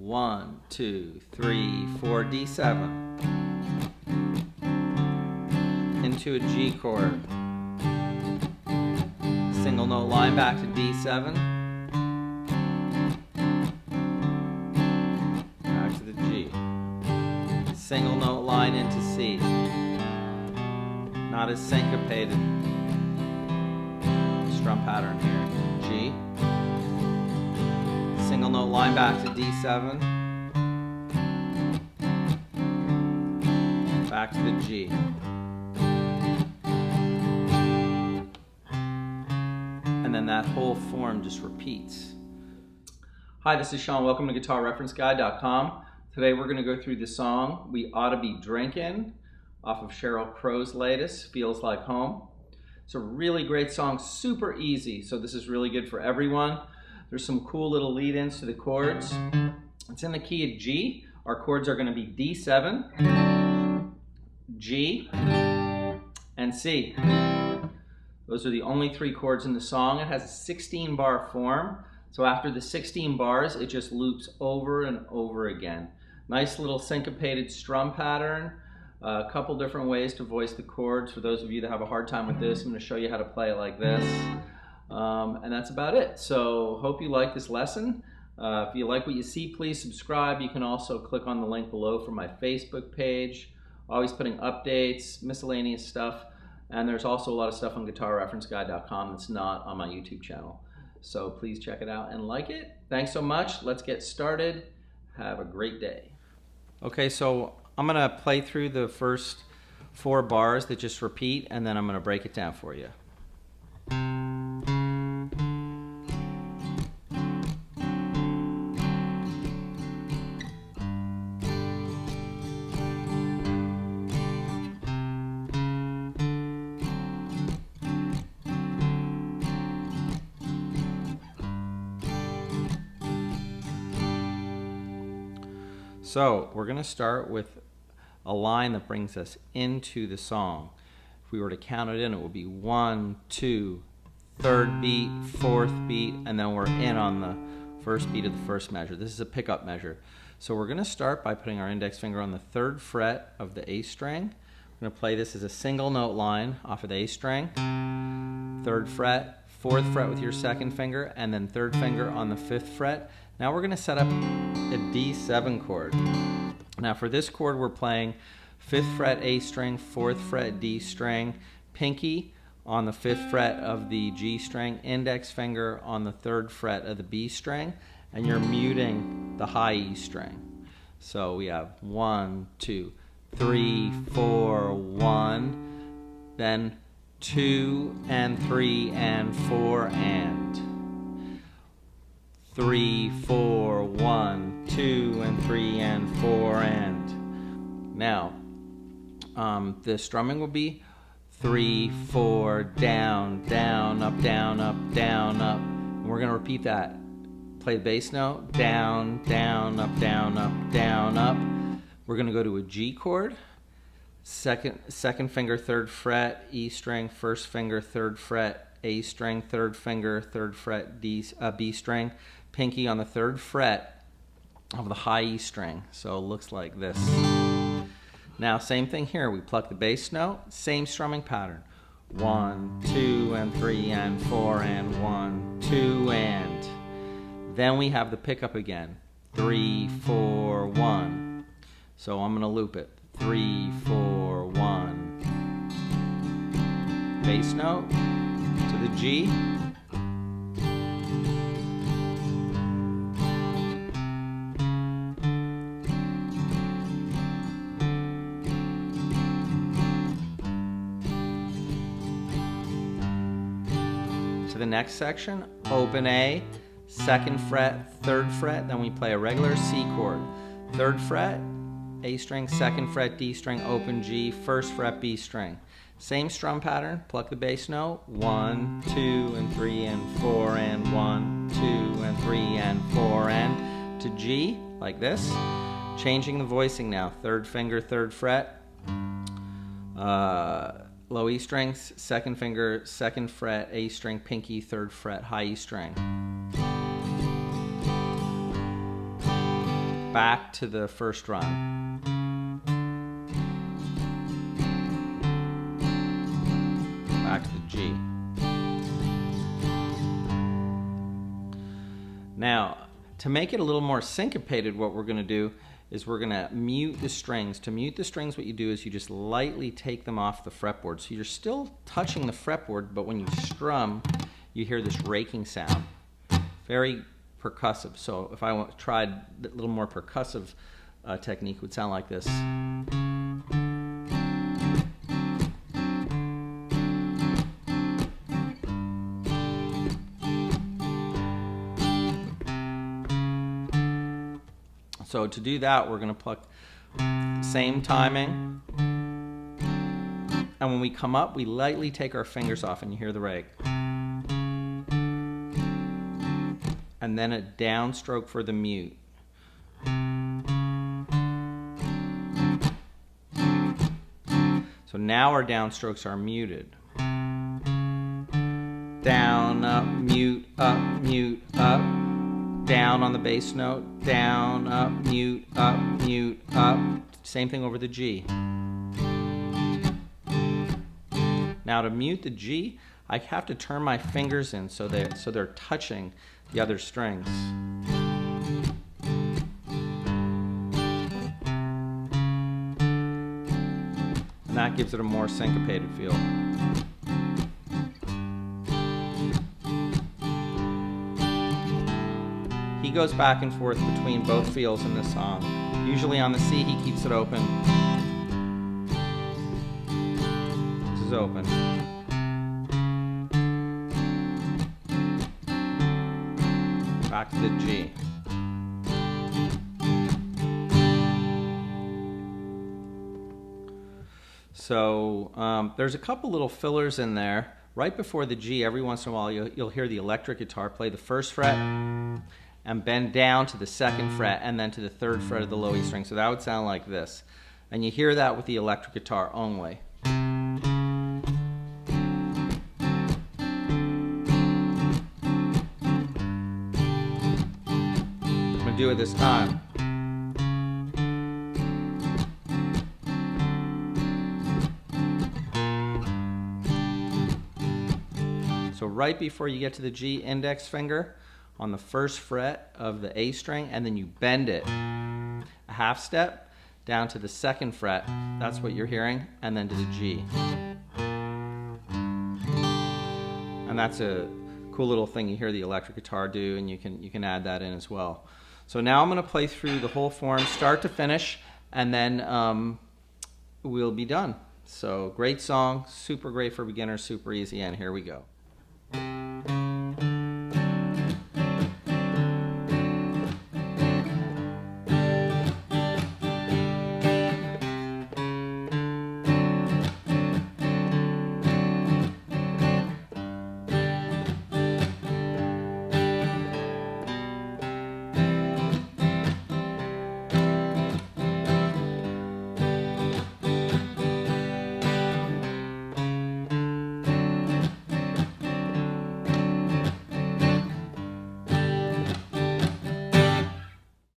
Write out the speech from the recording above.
1, 2, 3, 4, D7. Into a G chord. Single note line back to D7. Back to the G. Single note line into C. Not as syncopated strum pattern here. G. Single note line back to D7. Back to the G. And then that whole form just repeats. Hi, this is Sean. Welcome to GuitarReferenceGuide.com. Today we're going to go through the song We Oughta Be Drinkin' off of Sheryl Crow's latest, Feels Like Home. It's a really great song, super easy, so this is really good for everyone. There's some cool little lead-ins to the chords. It's in the key of G. Our chords are going to be D7, G, and C. Those are the only three chords in the song. It has a 16-bar form, so after the 16 bars, it just loops over and over again. Nice little syncopated strum pattern. A couple different ways to voice the chords. For those of you that have a hard time with this, I'm going to show you how to play it like this. And that's about it. So hope you like this lesson. If you like what you see, please subscribe. You can also click on the link below for my Facebook page. Always putting updates, miscellaneous stuff. And there's also a lot of stuff on GuitarReferenceGuide.com that's not on my YouTube channel. So please check it out and like it. Thanks so much. Let's get started. Have a great day. Okay, so I'm going to play through the first 4 bars that just repeat, and then I'm going to break it down for you. So we're going to start with a line that brings us into the song. If we were to count it in, it would be 1, 2, third beat, fourth beat, and then we're in on the first beat of the first measure. This is a pickup measure. So we're going to start by putting our index finger on the 3rd fret of the A string. We're going to play this as a single note line off of the A string. 3rd fret, 4th fret with your 2nd finger, and then 3rd finger on the 5th fret. Now we're going to set up a D7 chord. Now for this chord we're playing 5th fret A string, 4th fret D string, pinky on the 5th fret of the G string, index finger on the 3rd fret of the B string, and you're muting the high E string. So we have 1, 2, 3, 4, 1, then 2 and 3 and 4 and 3, 4, 1, 2 and 3 and 4 and. Now, the strumming will be 3, 4, down, down, up, down, up, down, up. And we're going to repeat that. Play the bass note, down, down, up, down, up, down, up. We're going to go to a G chord. Second finger, 3rd fret, E string, 1st finger, 3rd fret, A string, 3rd finger, 3rd fret, B string, pinky on the 3rd fret of the high E string. So it looks like this. Now same thing here. We pluck the bass note, same strumming pattern. 1, 2 and 3 and 4 and 1, 2 and. Then we have the pickup again. 3, 4, 1. So I'm going to loop it. 3, 4, 1. Bass note to the G. To the next section, open A, 2nd fret, 3rd fret, then we play a regular C chord. 3rd fret, A string, 2nd fret, D string, open G, 1st fret, B string. Same strum pattern, pluck the bass note, 1, 2 and 3 and 4 and 1, 2 and 3 and 4 and to G, like this. Changing the voicing now, 3rd finger, 3rd fret, low E strings, 2nd finger, 2nd fret, A string, pinky, 3rd fret, high E string. back to the first run. Back to the G. Now, to make it a little more syncopated, what we're going to do is we're going to mute the strings. To mute the strings, what you do is you just lightly take them off the fretboard. So you're still touching the fretboard, but when you strum, you hear this raking sound. Very percussive. So if I tried a little more percussive technique, it would sound like this. So to do that, we're going to pluck the same timing. And when we come up, we lightly take our fingers off and you hear the rake. And then a downstroke for the mute. So now our downstrokes are muted. Down, up, mute, up, mute, up. Down on the bass note, down, up, mute, up, mute, up. Same thing over the G. Now to mute the G, I have to turn my fingers in so they're touching the other strings. And that gives it a more syncopated feel. He goes back and forth between both feels in this song. Usually on the C, he keeps it open. This is open. Back to the G. So there's a couple little fillers in there. Right before the G, every once in a while, you'll hear the electric guitar play the first fret and bend down to the second fret and then to the third fret of the low E string. So that would sound like this. And you hear that with the electric guitar only. I'm going to do it this time. So right before you get to the G, index finger on the first fret of the A string, and then you bend it a half step down to the second fret. That's what you're hearing, and then to the G. And that's a cool little thing you hear the electric guitar do, and you can add that in as well. So now I'm going to play through the whole form, start to finish, and then we'll be done. So great song, super great for beginners, super easy, and here we go.